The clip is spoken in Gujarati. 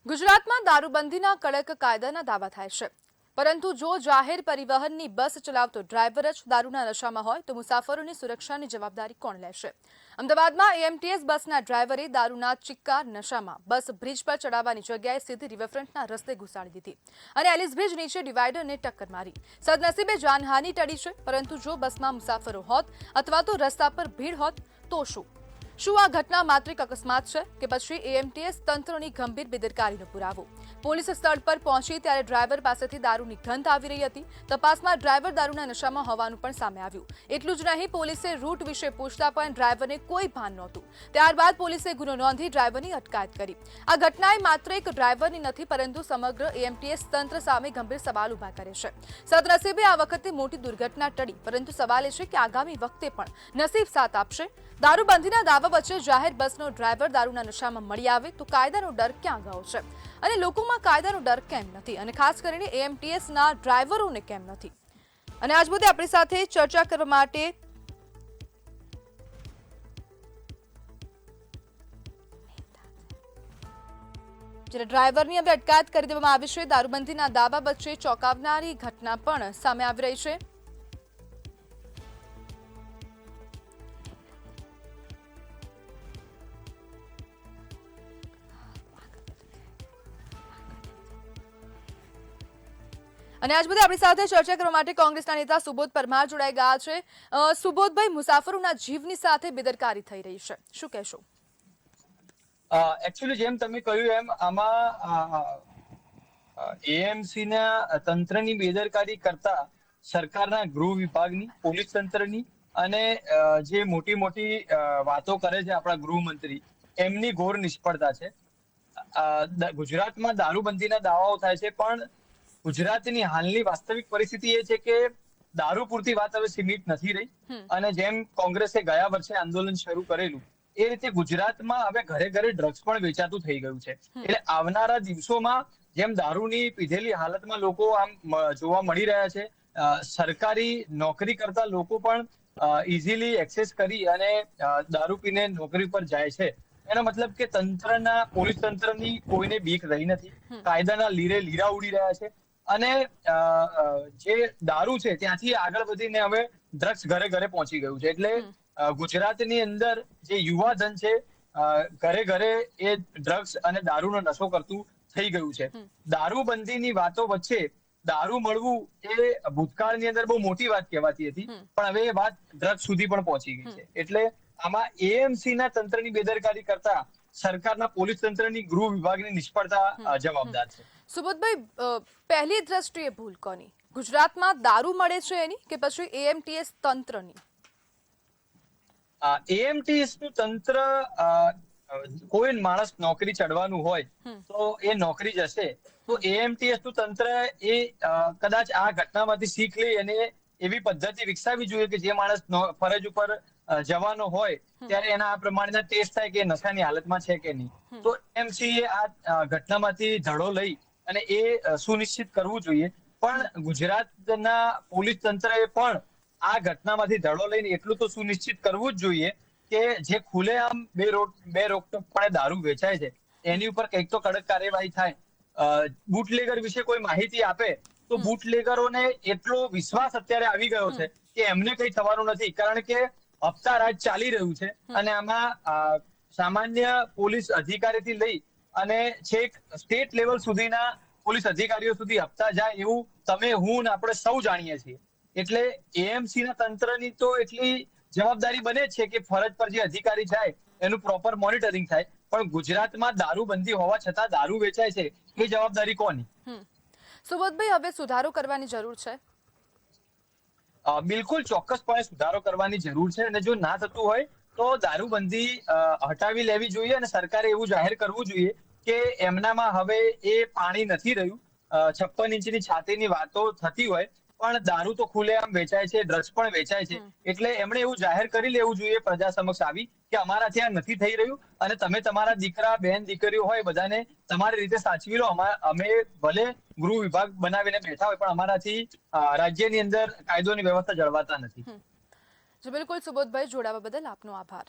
ગુજરાતમાં દારૂબંધીના કડક કાયદાના દાવા થાય છે, પરંતુ જો જાહેર પરિવહનની બસ ચલાવતો ડ્રાઈવર જ દારૂના નશામાં હોય તો મુસાફરોની સુરક્ષાની જવાબદારી કોણ લેશે? અમદાવાદમાં એએમટીએસ બસના ડ્રાઈવરે દારૂના ચિક્કાર નશામાં બસ બ્રિજ પર ચડાવવાની જગ્યાએ સીધી રિવરફ્રન્ટના રસ્તે ઘુસાડી દીધી અને એલિસ બ્રિજ નીચે ડિવાઈડરને ટક્કર મારી. સદનસીબે જાનહાનિ ટળી છે, પરંતુ જો બસમાં મુસાફરો હોત અથવા તો રસ્તા પર ભીડ હોત તો શું આ ઘટના માત્ર એક અકસ્માત છે કે પછી એએમટીએસ તંત્રની ગંભીર બેદરકારીનો પુરાવો? પોલીસ સ્થળ પર પહોંચી ત્યારે ડ્રાઈવર પાસેથી દારૂની ગંધ આવી રહી હતી. તપાસમાં ડ્રાઈવર દારૂના નશામાં હોવાનું પણ સામે આવ્યું. એટલું જ નહીં, પોલીસે રૂટ વિશે પૂછતા પણ ડ્રાઈવરને કોઈ ભાન નહોતું. ત્યારબાદ પોલીસે ગુનો નોંધી ડ્રાઈવરની અટકાયત કરી. આ ઘટનાએ માત્ર એક ડ્રાઈવરની નથી, પરંતુ સમગ્ર એએમટીએસ તંત્ર સામે ગંભીર સવાલ ઉભા કરે છે. સદનસીબે આ વખતે મોટી દુર્ઘટના ટળી, પરંતુ સવાલ એ છે કે આગામી વખતે પણ નસીબ સાથ આપશે? દારૂબંધીના દાવા વચ્ચે જાહેર બસનો ડ્રાઈવર દારૂના નશામાં મળી આવે તો કાયદાનો ડર ક્યાં ગયો છે? અને લોકોમાં કાયદાનો ડર કેમ નથી? અને ખાસ કરીને એએમટીએસના ડ્રાઈવરોને કેમ નથી? અને આજ મુદ્દે આપણી સાથે ચર્ચા કરવા માટે જ્યારે ડ્રાઈવરની હવે અટકાયત કરી દેવામાં આવી છે, દારૂબંધીના દાવા વચ્ચે ચોંકાવનારી ઘટના પણ સામે આવી રહી છે. અને આજ મુદ્દે આપણી સાથે ચર્ચા કરવા માટે કોંગ્રેસના નેતા સુબોધ પરમાર જોડાઈ ગયા છે. સુબોધભાઈ, મુસાફરોના જીવની સાથે બેદરકારી થઈ રહી છે, શું કહેશો? એકચ્યુઅલી જેમ તમે કહ્યું એમ આમાં એએમસી ના તંત્રની બેદરકારી કરતા સરકારના ગૃહ વિભાગની, પોલીસ તંત્રની અને જે મોટી મોટી વાતો કરે છે આપણા ગૃહમંત્રી, એમની ઘોર નિષ્ફળતા છે. ગુજરાતમાં દારૂબંધીના દાવાઓ થાય છે, પણ ગુજરાતની હાલની વાસ્તવિક પરિસ્થિતિ એ છે કે દારૂ પૂરતી વાત હવે સીમિત નથી રહી. અને જેમ કોંગ્રેસે ગયા વર્ષે આંદોલન શરૂ કરેલું એ રીતે ગુજરાતમાં હવે ઘરે ઘરે ડ્રગ્સ પણ વેચાતું થઈ ગયું છે. એટલે આવનારા દિવસોમાં જેમ દારૂની પીધેલી હાલતમાં લોકો આમ જોવા મળી રહ્યા છે, સરકારી નોકરી કરતા લોકો પણ ઇઝીલી એક્સેસ કરી અને દારૂ પીને નોકરી પર જાય છે. એનો મતલબ કે તંત્રના, પોલીસ તંત્રની કોઈને બીક રહી નથી. કાયદાના લીરા ઉડી રહ્યા છે અને જે દારૂ છે ત્યાંથી આગળ વધીને હવે ડ્રગ્સ ઘરે ઘરે પહોંચી ગયું છે. એટલે ગુજરાતની અંદર જે યુવાધન છે ઘરે ઘરે એ ડ્રગ્સ અને દારૂનો નશો કરતું થઈ ગયું છે. દારૂબંધીની વાતો વચ્ચે દારૂ મળવું એ ભૂતકાળની અંદર બહુ મોટી વાત કહેવાતી હતી, પણ હવે એ વાત ડ્રગ્સ સુધી પણ પહોંચી ગઈ છે. એટલે આમાં એએમસી ના તંત્રની બેદરકારી કરતા સરકારના પોલીસ તંત્રની, ગૃહ વિભાગની નિષ્ફળતા જવાબદાર છે. સુબોધભાઈ, પહેલી દ્રષ્ટિએ ભૂલ કોની? ગુજરાતમાં દારૂ મળે છે એની કે પછી એએમટીએસ તંત્રની? એએમટીએસ નું તંત્ર, કોઈ માણસ નોકરી ચડવાનું હોય તો એ નોકરી જશે, તો એએમટીએસ નું તંત્ર એ કદાચ આ ઘટનામાંથી શીખ લઈ અને એવી પદ્ધતિ વિકસાવવી જોઈએ કે જે માણસ ફરજ ઉપર જવાનો હોય ત્યારે એના આ પ્રમાણેના ટેસ્ટ થાય કે નશાની હાલતમાં છે કે નહીં. તો એમસી એ આ ઘટનામાંથી ધડો લઈ અને એ સુનિશ્ચિત કરવું જોઈએ. પણ ગુજરાતના પોલીસ તંત્રએ પણ આ ઘટનામાંથી ધડો લઈને એટલું તો સુનિશ્ચિત કરવું જ જોઈએ કે જે ખુલ્લેઆમ બે રોકટોકપણે દારૂ વેચાય છે એની ઉપર કંઈક તો કડક કાર્યવાહી થાય. બુટલેગર વિશે કોઈ માહિતી આપે તો બુટલેગરોને એટલો વિશ્વાસ અત્યારે આવી ગયો છે કે એમને કંઈ થવાનું નથી, કારણ કે હપ્તા રાજ ચાલી રહ્યું છે અને આમાં સામાન્ય પોલીસ અધિકારીથી લઈ અને છેક સ્ટેટ લેવલ સુધીના પોલીસ અધિકારીઓ સુધી હપ્તા જાય એવું તમે, હું ને આપણે સૌ જાણીએ છીએ. એટલે એએમસી ના તંત્રની તો એટલી જવાબદારી બને છે કે ફરજ પર જે અધિકારી જાય એનું પ્રોપર મોનિટરિંગ થાય. પણ ગુજરાતમાં દારૂબંધી હોવા છતાં દારૂ વેચાય છે, એ જવાબદારી કોની? સુબોધભાઈ, હવે સુધારો કરવાની જરૂર છે? બિલકુલ ચોક્કસપણે સુધારો કરવાની જરૂર છે. અને જો ના થતું હોય તો દારૂબંધી હટાવી લેવી જોઈએ અને સરકારે એવું જાહેર કરવું જોઈએ કે એમનામાં હવે એ પાણી નથી રહ્યું. 56 ઇંચની છાતીની વાતો થતી હોય પણ દારૂ તો ખુલ્લેઆમ વેચાય છે, ડ્રગ્સ પણ વેચાય છે. એટલે એમણે એવું જાહેર કરી લેવું જોઈએ પ્રજા સમક્ષ આવી કે અમારાથી આ નથી થઈ રહ્યું અને તમે તમારા દીકરા, બહેન, દીકરીઓ હોય બધાને તમારી રીતે સાચવી લો. અમે ભલે ગૃહ વિભાગ બનાવીને બેઠા હોય પણ અમારાથી રાજ્યની અંદર કાયદોની વ્યવસ્થા જળવાતા નથી. બિલકુલ સુબોધભાઈ, જોડાવા બદલ આપનો આભાર.